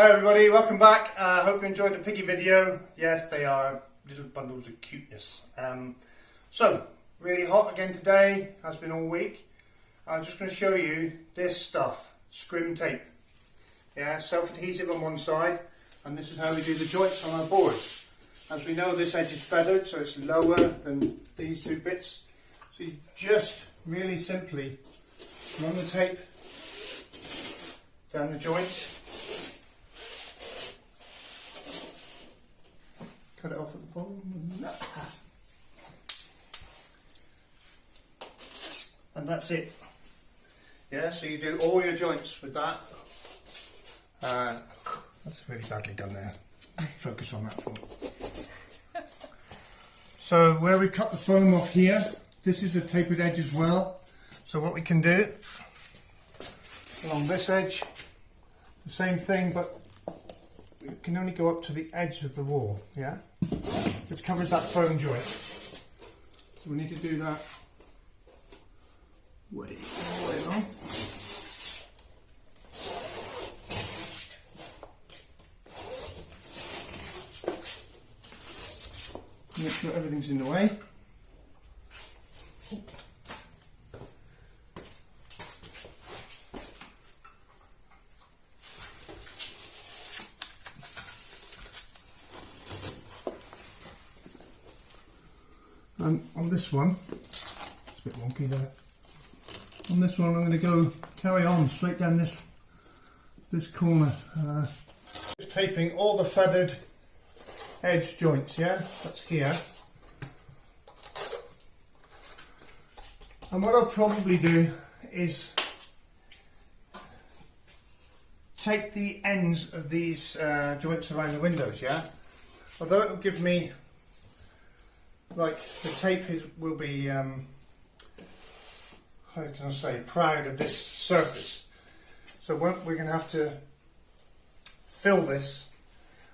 Hi everybody, welcome back. Hope you enjoyed the piggy video. Yes, they are little bundles of cuteness. So, really hot again today, has been all week. I'm just going to show you this stuff, Scrim tape. Yeah, self-adhesive on one side, and this is how we do the joints on our boards. As we know, this edge is feathered, so it's lower than these two bits. So you just really simply run the tape down the joint. Cut it off at the bottom. And that's it. Yeah, so you do all your joints with that. That's really badly done there. Focus on that foam. So where we cut the foam off here, this is a tapered edge as well. So what we can do along this edge, the same thing, but we can only go up to the edge of the wall, yeah, which covers that foam joint. So we need to do that way all the way along. Make sure everything's in the way. And on this one, it's a bit wonky there. On this one, I'm going to carry on straight down this corner. Just taping all the feathered edge joints, yeah, that's here. And what I'll probably do is take the ends of these joints around the windows, yeah. Although it will give me, like, the tape will be, how can I say, proud of this surface. So we're going to have to fill this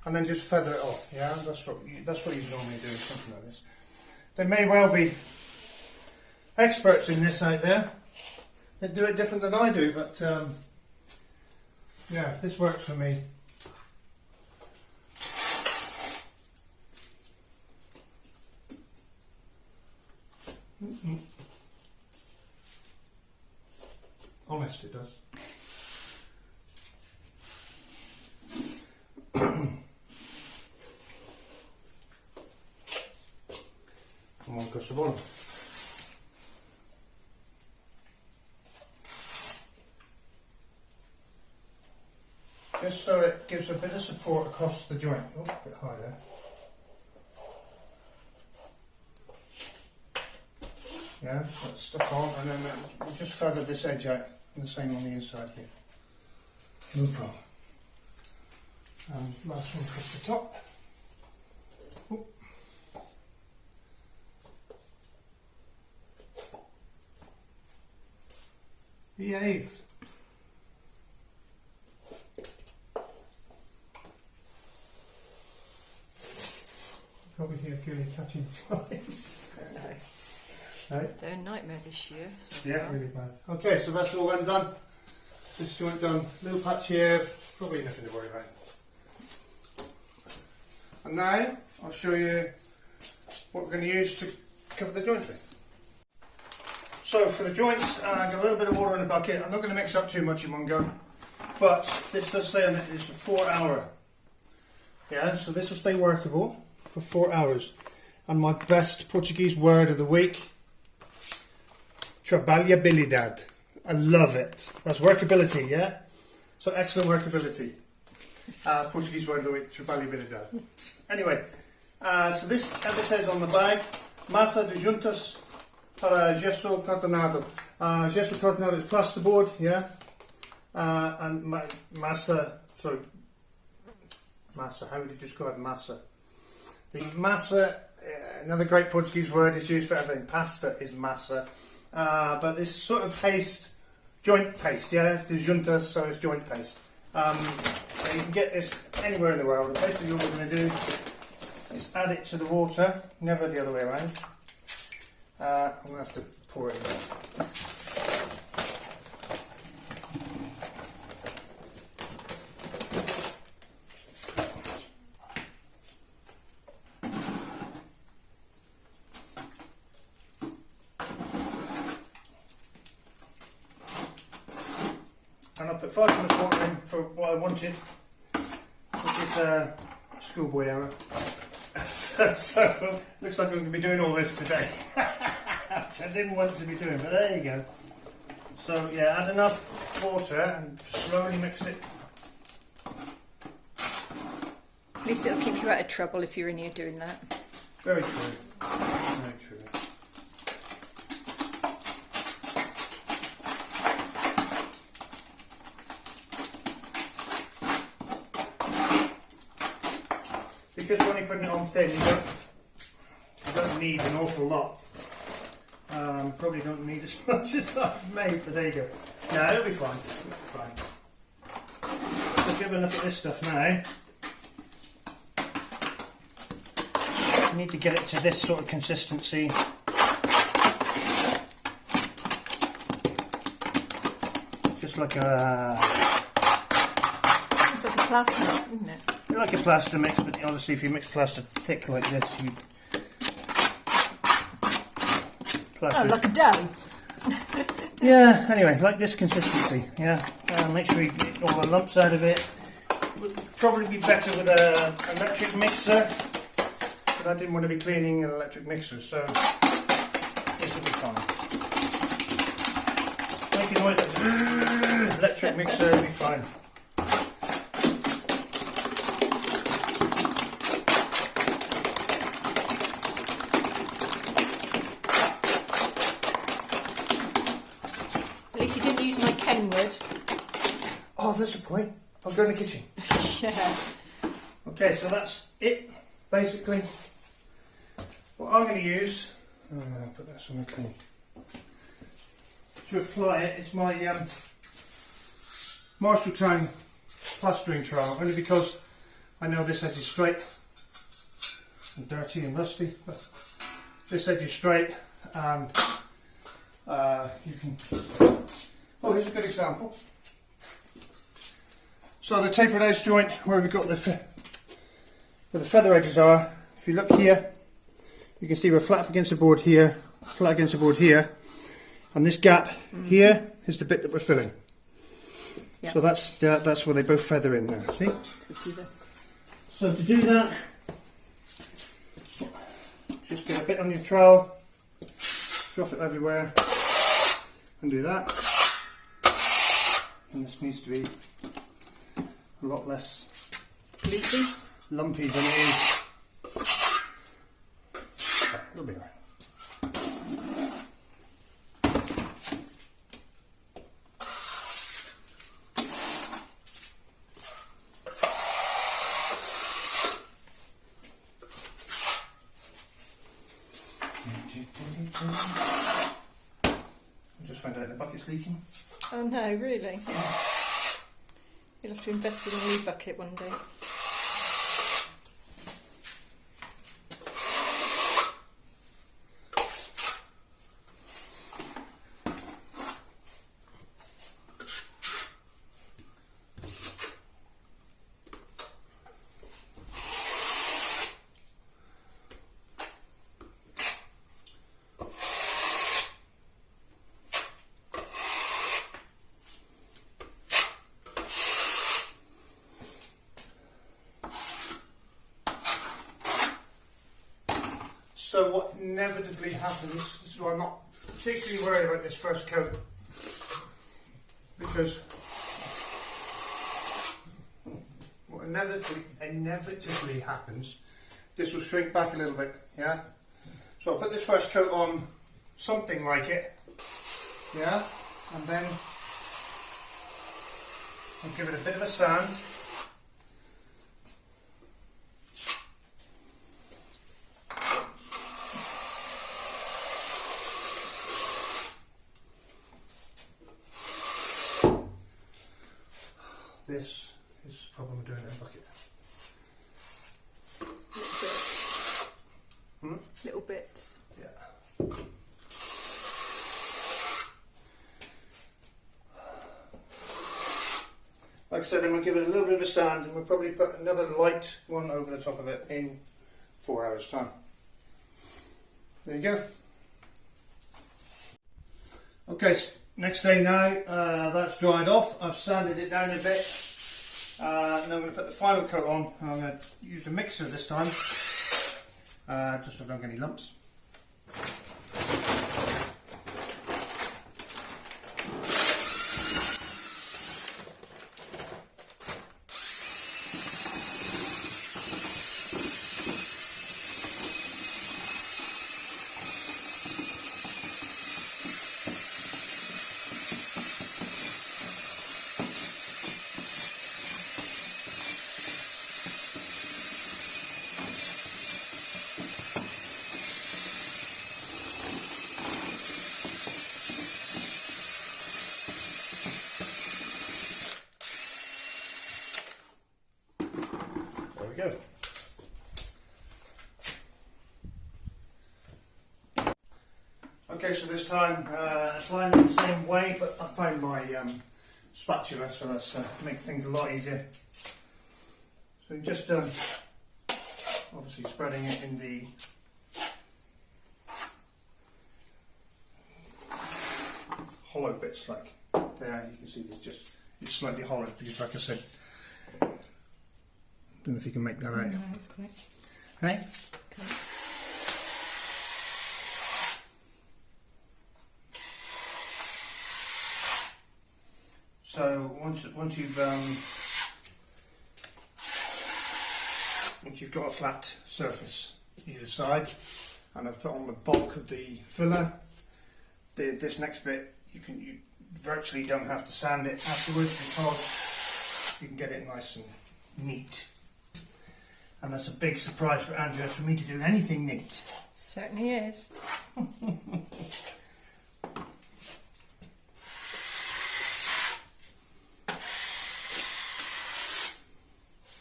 and then just feather it off. Yeah, that's what you normally do, something like this. There may well be experts in this out there that do it different than I do, but yeah, this works for me. Honest, it does. Come on, across the bottom. Just so it gives a bit of support across the joint. Oh, a bit high there. Yeah, so it's stuck on, and then we'll just feather this edge out, and the same on the inside here. No problem. And last one across the top. Oh. Behave. Probably hear Gilly catching flies. Right. They're a nightmare this year. So yeah, really bad. Okay, so that's all done. This joint done. Little patch here, probably nothing to worry about. And now I'll show you what we're going to use to cover the joints with. So for the joints, I've got a little bit of water in a bucket. I'm not going to mix up too much in one go, but this does say on it it's for 4 hours. Yeah, so this will stay workable for 4 hours. And my best Portuguese word of the week, trabalhabilidade. I love it. That's workability, yeah? So excellent workability. Portuguese word of the week, trabalhabilidade. Anyway, so this, as it says on the bag, massa de juntas para gesso cartonado. Gesso cartonado is plasterboard, yeah? And massa, how would you describe massa? The massa, another great Portuguese word, is used for everything. Pasta is massa. But this sort of paste, joint paste, yeah? The juntas, so it's joint paste. So you can get this anywhere in the world. Basically all we're going to do is add it to the water, never the other way around. I'm going to have to pour it in. and I put far too much water in for what I wanted, which is a schoolboy error. So looks like I'm going to be doing all this today, which I didn't want to be doing, but there you go. So yeah, add enough water and slowly mix it. At least it'll keep you out of trouble if you're in here doing that. Very true. Very true. Because when you're putting it on thin, you don't need an awful lot. Probably don't need as much as I've made, but there you go. No, it'll be fine. It'll be fine. So if you have a look at this stuff now, you need to get it to this sort of consistency. Just like a... It's like a plaster, isn't it? Like a plaster mix, but obviously if you mix plaster thick like this, you... Oh, like a dough. Yeah, anyway, like this consistency, yeah. Make sure you get all the lumps out of it. Would probably be better with an electric mixer, but I didn't want to be cleaning an electric mixer, so this will be fine. Making noise like electric mixer will be fine. At least you didn't use my Kenwood. Oh, that's the point. I'll go in the kitchen. Yeah. Okay, so that's it, basically. What I'm going to use, put that somewhere clean. To apply it, it's my Marshalltown plastering trowel, only because I know this edge is straight and dirty and rusty, but this edge is straight, and you can... Oh, here's a good example. So the tapered edge joint where we've got where the feather edges are, if you look here, you can see we're flat against the board here, flat against the board here, and this gap here is the bit that we're filling. Yep. So that's where they both feather in there, see? So to do that, just get a bit on your trowel, drop it everywhere, and do that. And this needs to be a lot less lumpy than it is. It'll be alright. I just found out the bucket's leaking. Oh no, really? You'll have to invest in a new bucket one day. So what inevitably happens, this is why I'm not particularly worried about this first coat, because what inevitably happens, this will shrink back a little bit, yeah? So I'll put this first coat on something like it, yeah? And then I'll give it a bit of a sand. This is the problem with doing it in a bucket. Little bits. Yeah. Like I said, then we'll give it a little bit of a sand, and we'll probably put another light one over the top of it in 4 hours' time. There you go. Okay, next day now, that's dried off. I've sanded it down a bit. And I'm going to put the final coat on. I'm going to use a mixer this time, just so I don't get any lumps. Go. Okay, so this time applying it the same way, but I found my spatula, so that's make things a lot easier. So just obviously spreading it in the hollow bits, like there. You can see it's slightly hollow because, like I said. Don't know if you can make that out. No, that's great. Hey? Okay. So once you've got a flat surface either side, and I've put on the bulk of the filler, this next bit you virtually don't have to sand it afterwards because you can get it nice and neat. And that's a big surprise for Andrea, for me to do anything neat. Certainly is.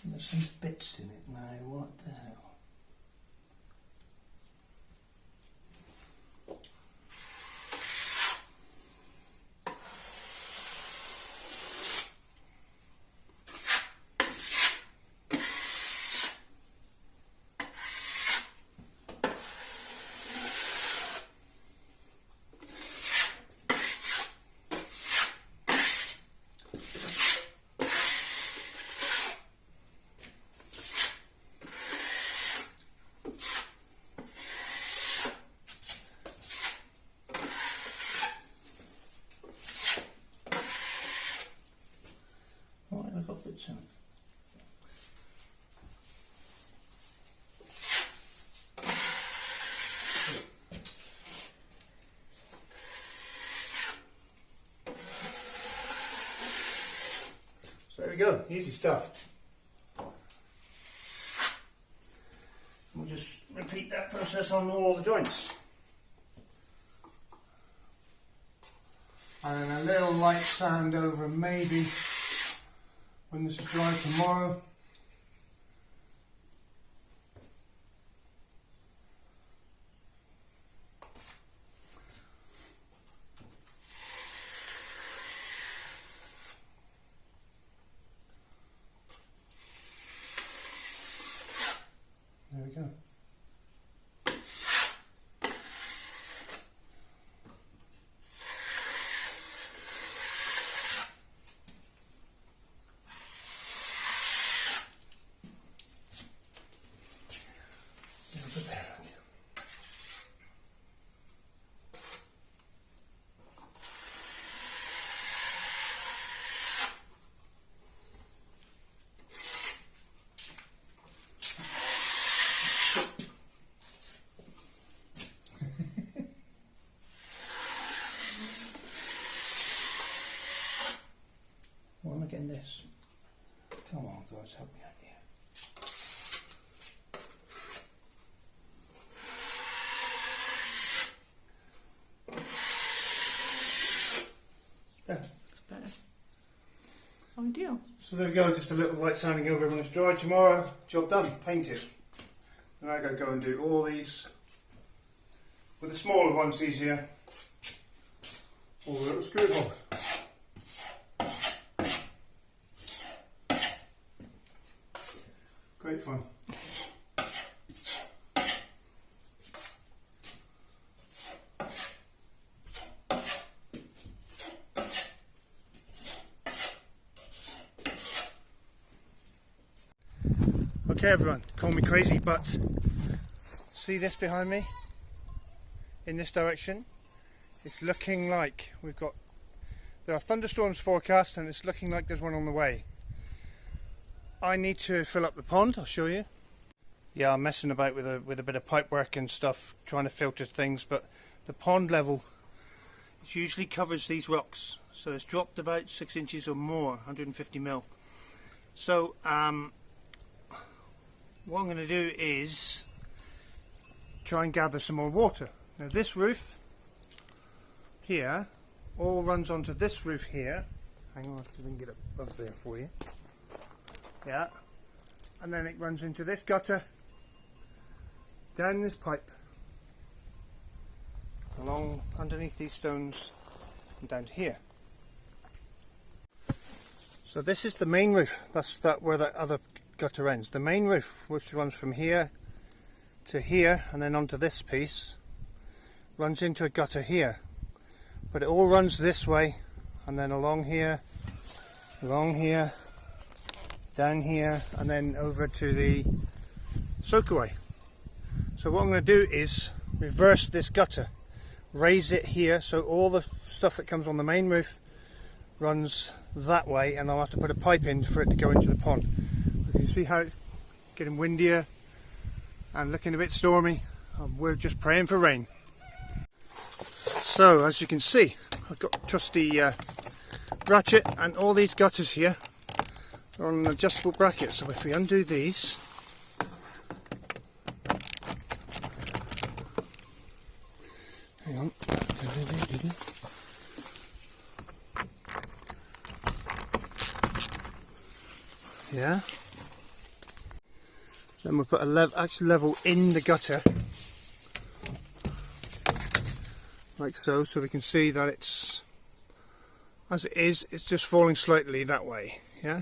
There's some bits in it now, what the hell? I've got bits in it. So there we go, easy stuff. We'll just repeat that process on all the joints. And then a little light sand over maybe when this is dry tomorrow. There we go. Why am I getting this? Come on guys, help me out here. There. That's better. Ideal. So there we go, just a little light sanding over when it's dry. Tomorrow, job done, painted. And I gotta go and do all these. With the smaller ones easier. All the little screw holes. Great fun. Okay everyone, call me crazy, but see this behind me? In this direction? It's looking like there are thunderstorms forecast, and it's looking like there's one on the way. I need to fill up the pond, I'll show you. Yeah, I'm messing about with a bit of pipe work and stuff, trying to filter things, but the pond level usually covers these rocks. So it's dropped about 6 inches or more, 150 mil. So what I'm going to do is try and gather some more water. Now this roof here all runs onto this roof here. Hang on, let's see if we can get it above there for you. Yeah, and then it runs into this gutter, down this pipe, along underneath these stones, and down to here. So this is the main roof. That's where that other gutter ends. The main roof, which runs from here to here and then onto this piece, runs into a gutter here. But it all runs this way and then along here, down here, and then over to the soakaway. So what I'm going to do is reverse this gutter, raise it here, so all the stuff that comes on the main roof runs that way, and I'll have to put a pipe in for it to go into the pond. You can see how it's getting windier and looking a bit stormy. We're just praying for rain. So as you can see, I've got a trusty ratchet, and all these gutters here are on an adjustable bracket. So if we undo these, hang on. Yeah. Then we'll put a actual level in the gutter, like so we can see that it's, as it is, it's just falling slightly that way. Yeah.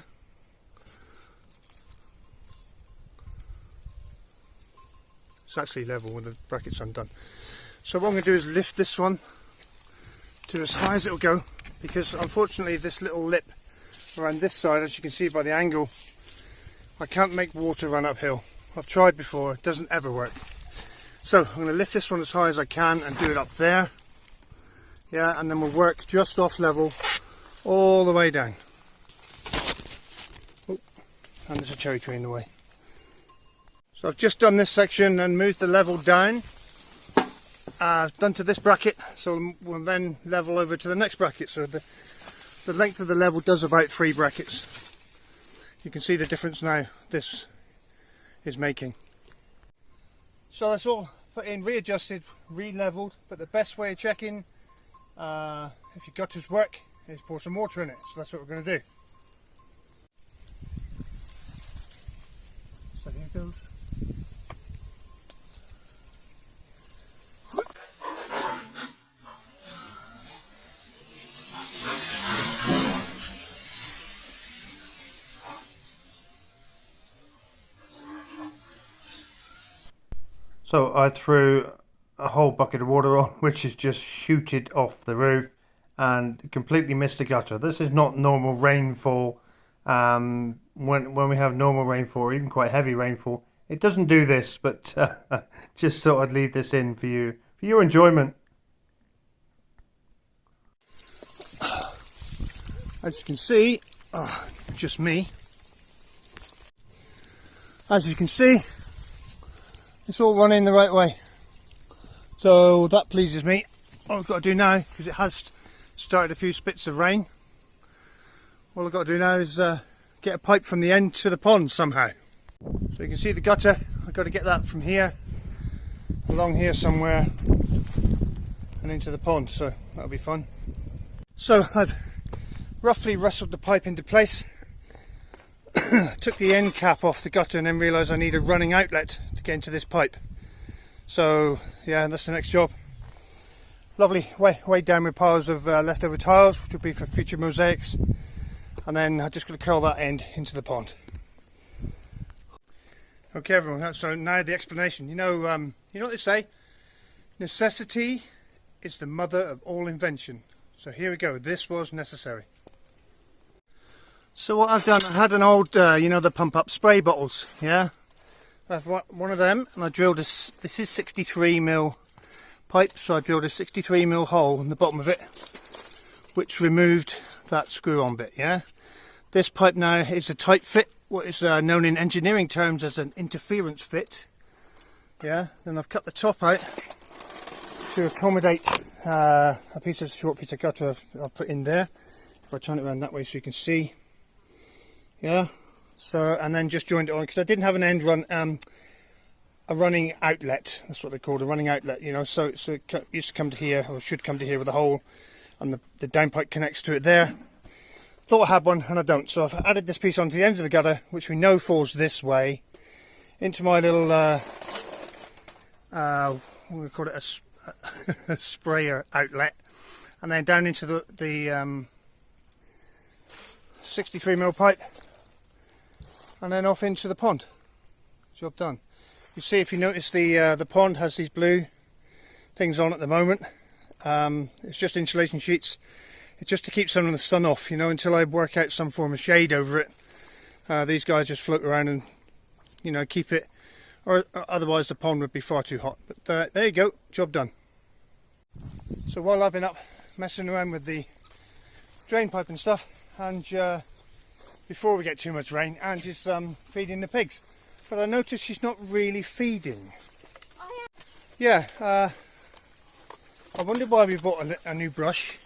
It's actually level with the brackets undone. So what I'm going to do is lift this one to as high as it will go, because unfortunately this little lip around this side, as you can see by the angle, I can't make water run uphill. I've tried before, it doesn't ever work. So I'm going to lift this one as high as I can and do it up there. Yeah, and then we'll work just off level all the way down. Oh, and there's a cherry tree in the way. So I've just done this section and moved the level down. Done to this bracket, so we'll then level over to the next bracket. So the length of the level does about 3 brackets. You can see the difference now this is making. So that's all put in, readjusted, re-leveled, but the best way of checking if your gutters work is pour some water in it. So that's what we're going to do. So here goes. So I threw a whole bucket of water on, which is just shooted off the roof and completely missed the gutter. This is not normal rainfall. When we have normal rainfall, or even quite heavy rainfall, it doesn't do this, but just thought I'd leave this in for your enjoyment. As you can see, just me. As you can see, it's all running the right way. So that pleases me. All I've got to do now, because it has started a few spits of rain, all I've got to do now is get a pipe from the end to the pond somehow. So you can see the gutter, I've got to get that from here, along here somewhere, and into the pond, so that'll be fun. So I've roughly wrestled the pipe into place, took the end cap off the gutter, and then realised I need a running outlet to get into this pipe. So yeah, that's the next job. Lovely, weighed down with piles of leftover tiles, which will be for future mosaics, and then I'm just going to curl that end into the pond. Okay everyone, so now the explanation. You know what they say? Necessity is the mother of all invention. So here we go, this was necessary. So what I've done, I had an old, the pump up spray bottles, yeah? I have one of them, and I drilled this is 63mm pipe, so I drilled a 63mm hole in the bottom of it, which removed that screw-on bit, yeah? This pipe now is a tight fit, what is known in engineering terms as an interference fit, yeah? Then I've cut the top out to accommodate a short piece of gutter I've put in there. If I turn it around that way so you can see, yeah? So, and then just joined it on, because I didn't have an end run, a running outlet, that's what they called a running outlet, you know, so it used to come to here, or should come to here with a hole, and the downpipe connects to it there. Thought I had one, and I don't, so I've added this piece onto the end of the gutter, which we know falls this way, into my little, we call it a sprayer outlet, and then down into the 63mm pipe, and then off into the pond. Job done. You see, if you notice, the pond has these blue things on at the moment. It's just insulation sheets. It's just to keep some of the sun off, you know, until I work out some form of shade over it. These guys just float around and, you know, keep it, or otherwise the pond would be far too hot. But there you go, job done. So while I've been up messing around with the drain pipe and stuff, and before we get too much rain, Angie's feeding the pigs. But I noticed she's not really feeding. Oh, yeah. Yeah, I wondered why we bought a new brush.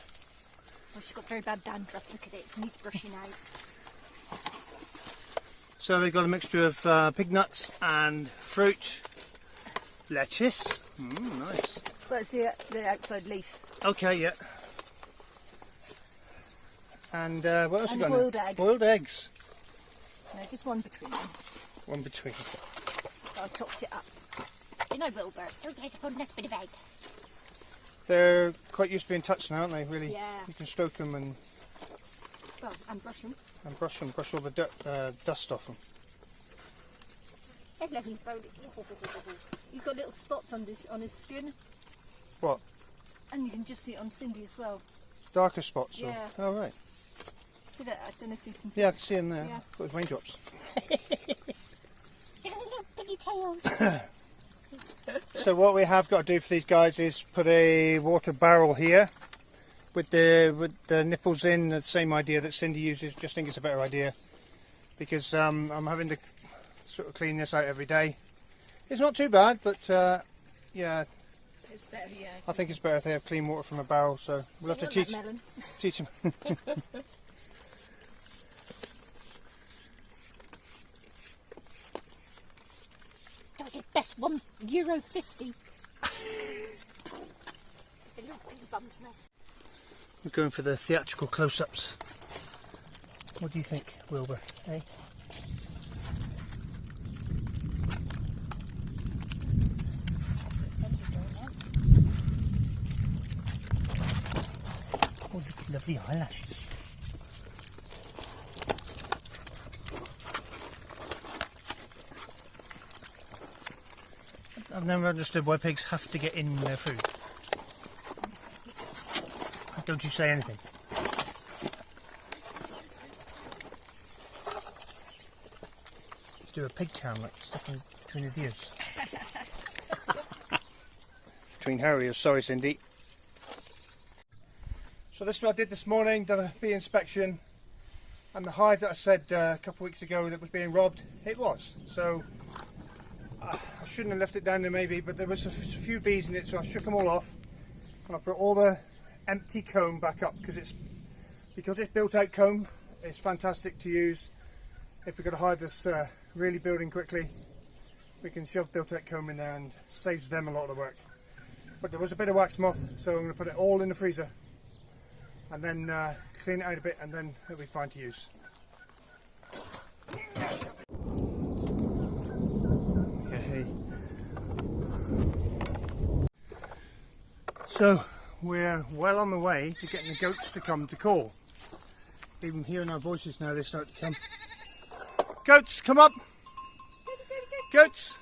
Well, she's got very bad dandruff, look at it, it needs brushing out. So they've got a mixture of pig nuts and fruit, lettuce. Nice. That's the outside leaf. Okay, yeah. And what else And you got? boiled egg. Boiled eggs. No, just one between them. One between. So I topped it up. You know, Wilbur, don't take a good bit of egg. They're quite used to being touched now, aren't they? Really. Yeah. You can stroke them and Well, and brush them. brush all the dirt, dust off them. He's got little spots on his skin. What? And you can just see it on Cindy as well. Darker spots? Or? Yeah. Oh, right. See that? I don't know if you can. Yeah, I can see them there. Yeah. Got his raindrops. Little piggy tails. So what we have got to do for these guys is put a water barrel here with the nipples in. The same idea that Cindy uses. Just think it's a better idea because I'm having to sort of clean this out every day. It's not too bad, but yeah, It's better, yeah. I think it's better if they have clean water from a barrel. So we'll have to teach them. Gotta get best €1.50. We're going for the theatrical close-ups. What do you think, Wilbur? Eh? Oh, look at lovely eyelashes. I've never understood why pigs have to get in their food. Don't you say anything. Let's do a pig cam, like stuff between his ears. Between her ears, sorry Cindy. So this is what I did this morning, done a bee inspection, and the hive that I said a couple of weeks ago that was being robbed, it was. So I shouldn't have left it down there maybe, but there was a few bees in it, so I shook them all off and I put all the empty comb back up because it's built out comb. It's fantastic to use if we've got a hive that's really building quickly. We can shove built out comb in there and saves them a lot of the work. But there was a bit of wax moth, so I'm going to put it all in the freezer and then clean it out a bit, and then it'll be fine to use. Hey. So we're well on the way to getting the goats to come to call. Even hearing our voices now, they start to come. Goats, come up! Goats!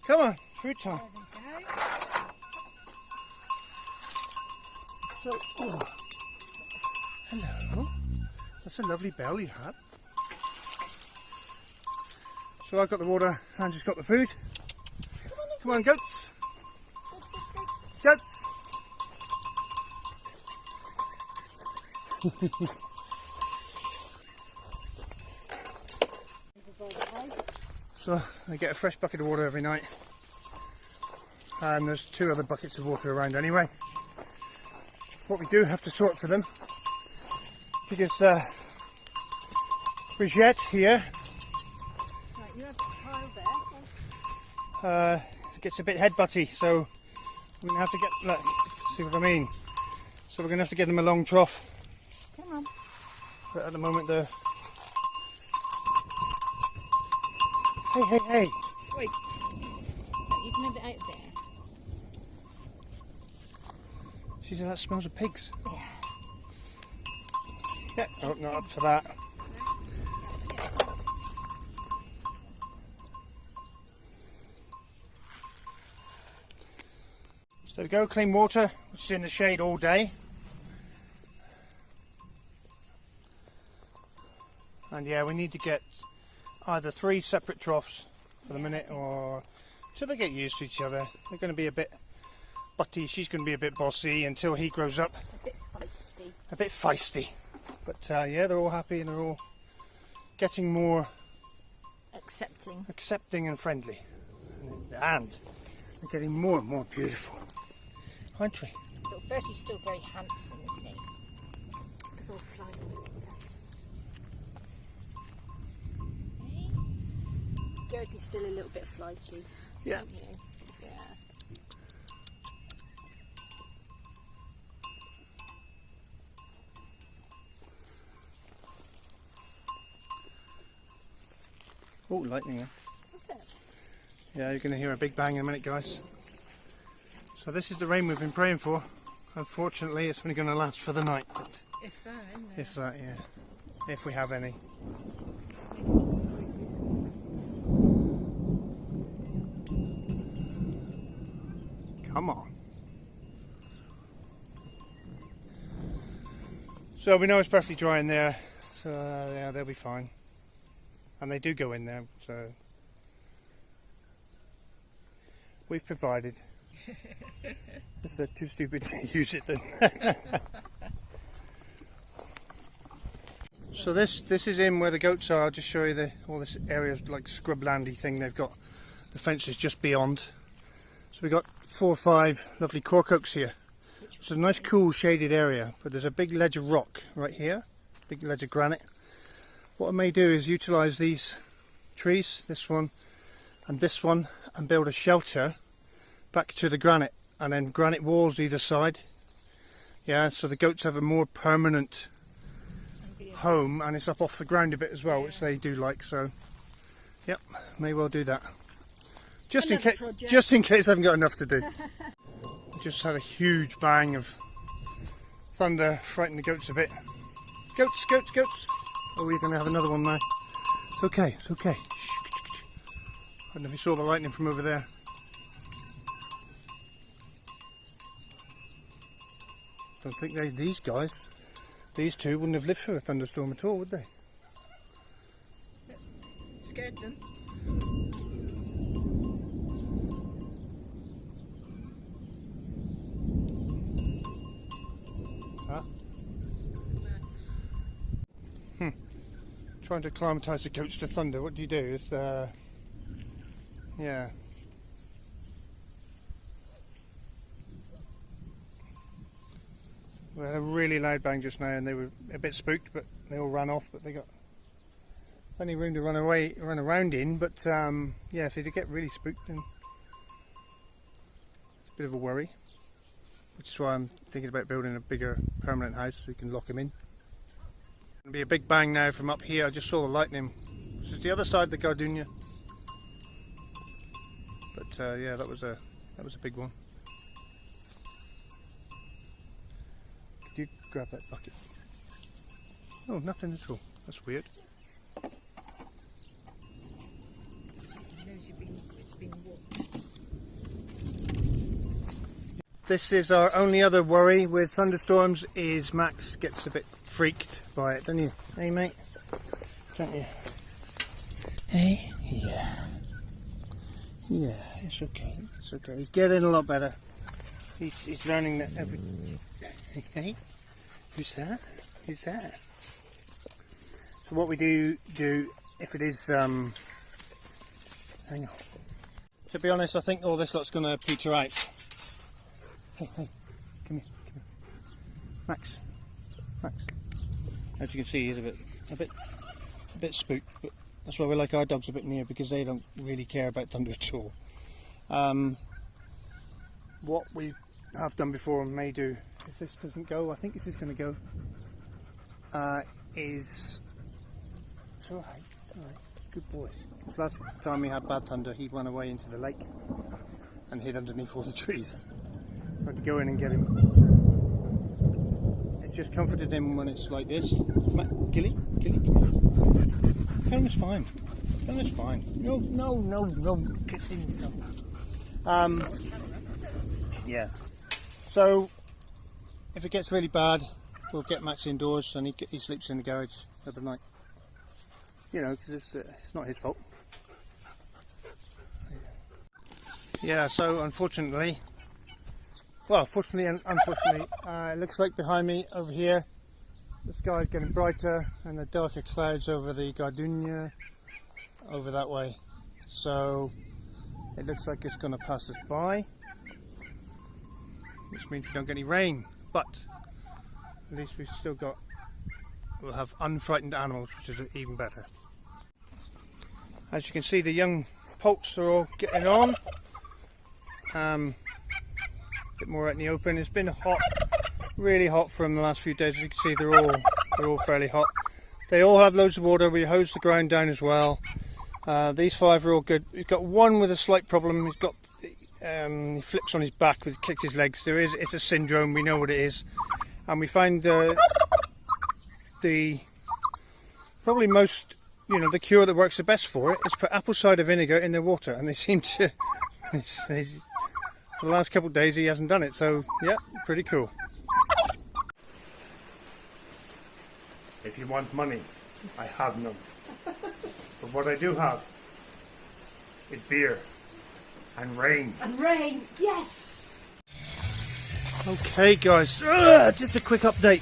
Come on, fruit time. So, oh, hello. That's a lovely bell you have. So I've got the water, Andrew's got the food. Come on, goats. Goats. So they get a fresh bucket of water every night. And there's 2 other buckets of water around anyway. What we do have to sort for them, because Brigitte here Right, you have the tile there. gets a bit headbutty, so we're gonna have to get, look, see what I mean. So we're gonna have to get them a long trough. Come on. But at the moment they're. Hey. Wait. You can have it out there. See, that smells of pigs. Yeah. Yeah, oh, not up for that. So there we go, clean water, which is in the shade all day. And yeah, we need to get either 3 separate troughs for the minute, or till they get used to each other. They're going to be a bit butty, she's going to be a bit bossy until he grows up. A bit feisty. A bit feisty. But yeah, they're all happy and they're all getting more accepting and friendly. And they're getting more and more beautiful, aren't we? Little Bertie's still very handsome, isn't he? Little flies on it. Gertie's still a little bit flighty. Yeah. You know. Yeah. Oh, lightning. What's that? Yeah, you're going to hear a big bang in a minute, guys. So this is the rain we've been praying for. Unfortunately, it's only going to last for the night. But If that, isn't it? if that, yeah. If we have any. Come on. So we know it's perfectly dry in there. So yeah, they'll be fine. And they do go in there, so we've provided. If they're too stupid to use it, then. So this is in where the goats are. I'll just show you all this area of like scrublandy thing. They've got the fences just beyond. So we've got 4 or 5 lovely cork oaks here. It's a nice cool shaded area, but there's a big ledge of rock right here, big ledge of granite. What I may do is utilise these trees, this one and this one, and build a shelter back to the granite, and then granite walls either side. Yeah, so the goats have a more permanent home, and it's up off the ground a bit as well, which they do like. So, yep, may well do that. Just in case I haven't got enough to do. Just had a huge bang of thunder, frightened the goats a bit. Goats, goats, goats. Oh, we're going to have another one now. It's okay, it's okay. I don't know if you saw the lightning from over there. Don't think these guys, these 2 wouldn't have lived through a thunderstorm at all, would they? Scared them. Huh? Trying to acclimatise the goats to thunder. What do you do? It's yeah. We had a really loud bang just now, and they were a bit spooked, but they all ran off. But they got plenty of room to run around in. But yeah, if they did get really spooked, then it's a bit of a worry. Which is why I'm thinking about building a bigger permanent house so you can lock them in. It'll be a big bang now from up here. I just saw the lightning. This is the other side of the gardenia. But yeah, that was a big one. Could you grab that bucket? Oh, nothing at all. That's weird. This is our only other worry with thunderstorms, is Max gets a bit freaked by it, don't you? Hey mate, don't you? Hey, Yeah. Yeah, it's okay. It's okay. He's getting a lot better. He's learning that every... Hey? Who's that? Who's that? So what we do if it is... hang on. To be honest, I think all this lot's going to peter out. Hey, come here. Max. As you can see, he's a bit spooked, but that's why we like our dogs a bit near, because they don't really care about thunder at all. What we have done before and may do, if this doesn't go, I think this is going to go, is... It's alright, good boy. Last time we had bad thunder, he went away into the lake and hid underneath all the trees. I had to go in and get him. It just comforted him when it's like this. Gilly. Fiona is fine. No kissing. No. Yeah. So if it gets really bad, we'll get Max indoors and he sleeps in the garage at the night. You know, because it's not his fault. Yeah. So unfortunately, fortunately and unfortunately, it looks like behind me over here, the sky is getting brighter and the darker clouds over the Gardenia over that way. So it looks like it's going to pass us by, which means we don't get any rain. But at least we'll have unfrightened animals, which is even better. As you can see, the young poults are all getting on. A bit more out in the open. It's been hot, really hot from the last few days. As you can see, they're all fairly hot. They all have loads of water. We hose the ground down as well. These 5 are all good. We've got one with a slight problem. He's got he flips on his back, kicks his legs. It's a syndrome. We know what it is, and we find the probably most, the cure that works the best for it is put apple cider vinegar in their water, and they seem to. For the last couple of days he hasn't done it, so yeah, pretty cool. If you want money, I have none. But what I do have is beer and rain. And rain, yes! Okay guys, just a quick update.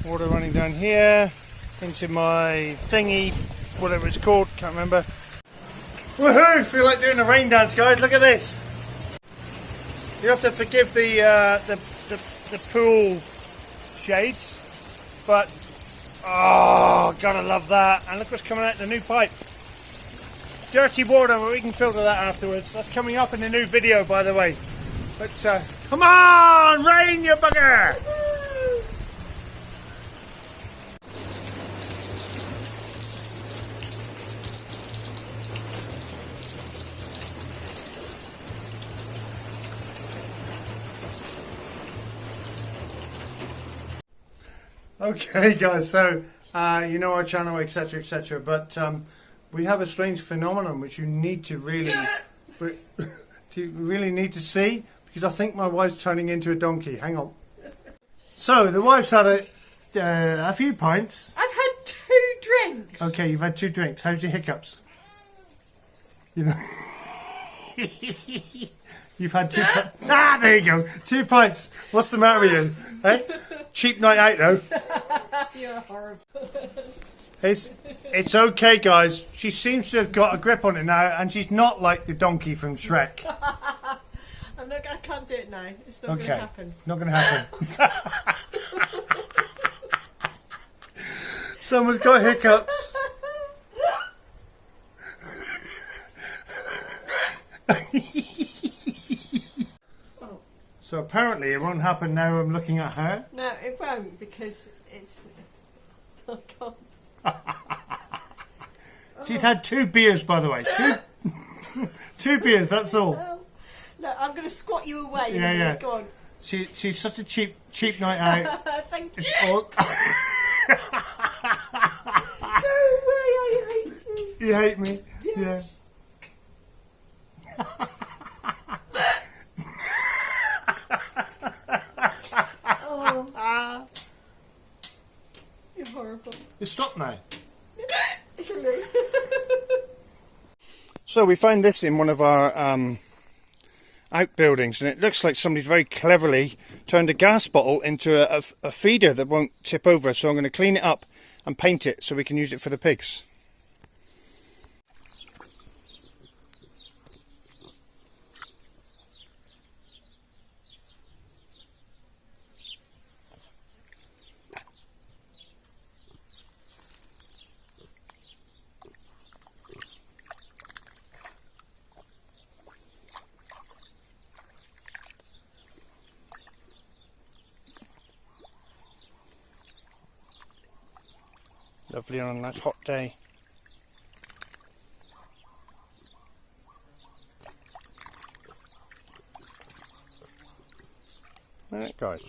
Water running down here into my thingy, whatever it's called, can't remember. Woohoo! Feel like doing a rain dance, guys. Look at this. You have to forgive the pool shades, but oh, gotta love that. And look what's coming out the new pipe. Dirty water, but we can filter that afterwards. That's coming up in the new video, by the way. But come on, rain, you bugger! Okay guys, so you know our channel, etc, etc, but we have a strange phenomenon which you need to really need to see, because I think my wife's turning into a donkey. Hang on. So the wife's had a few pints. I've had 2 drinks. Okay, you've had 2 drinks. How's your hiccups? You know. You've had 2 pints. Ah, there you go. 2 pints. What's the matter with you? Hey? Cheap night out though. You're horrible. It's okay guys. She seems to have got a grip on it now, and she's not like the donkey from Shrek. I can't do it now. It's not going to happen. Not going to happen. Someone's got hiccups. So apparently it won't happen now I'm looking at her. No, it won't, because it's... I can't. She's had 2 beers, by the way. 2 beers, that's all. No, I'm going to squat you away. Yeah. Go on. She's such a cheap night out. Thank you. It's all... No way, I hate you. You hate me? Yes. Yeah. You stop now. So we found this in one of our outbuildings, and it looks like somebody's very cleverly turned a gas bottle into a feeder that won't tip over. So I'm going to clean it up and paint it so we can use it for the pigs. Lovely on a nice hot day. Alright guys.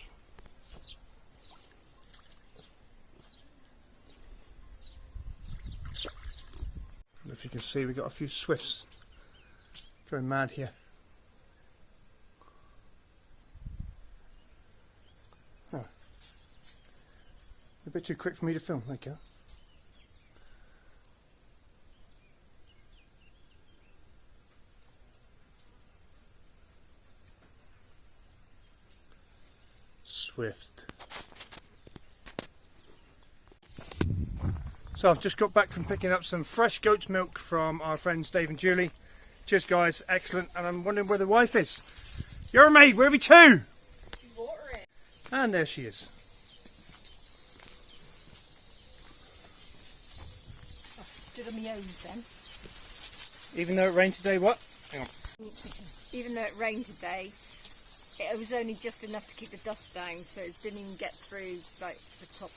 If you can see, we've got a few swifts going mad here. Oh. A bit too quick for me to film, thank you. Swift. So I've just got back from picking up some fresh goat's milk from our friends Dave and Julie. Cheers guys, excellent. And I'm wondering where the wife is. You're a maid, where are we to? Watering. And there she is. I stood on my own then. Even though it rained today, what? Hang on. Even though it rained today, it was only just enough to keep the dust down, so it didn't even get through like the top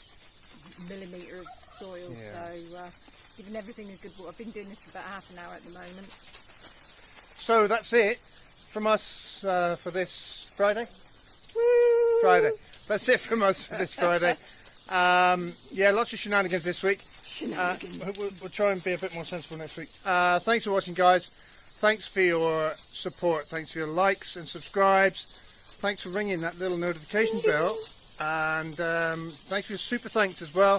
millimetre of soil. Yeah. So giving everything a good water. I've been doing this for about half an hour at the moment. So that's it from us for this Friday. Woo! Friday. That's it from us for this Friday. Yeah, lots of shenanigans this week. We'll try and be a bit more sensible next week. Thanks for watching, guys. Thanks for your support. Thanks for your likes and subscribes. Thanks for ringing that little notification bell. And thanks for your super thanks as well.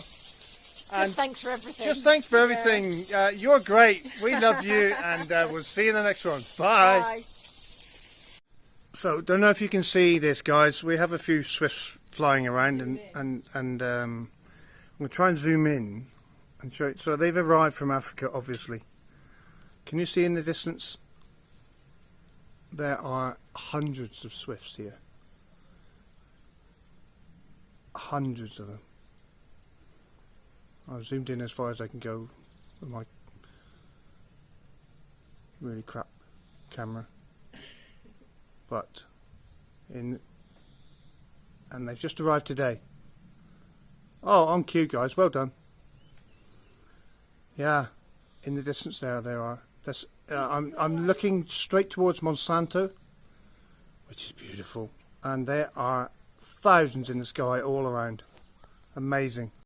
And just thanks for everything. Just thanks for everything. You're great. We love you, and we'll see you in the next one. Bye. Bye. So, don't know if you can see this, guys. We have a few swifts flying around, and I'm going to try and zoom in and show it. So they've arrived from Africa, obviously. Can you see in the distance? There are hundreds of swifts here. Hundreds of them. I've zoomed in as far as I can go with my really crap camera. But and they've just arrived today. Oh, on cue, guys. Well done. Yeah, in the distance there are. I'm looking straight towards Monsanto, which is beautiful, and there are thousands in the sky all around. Amazing.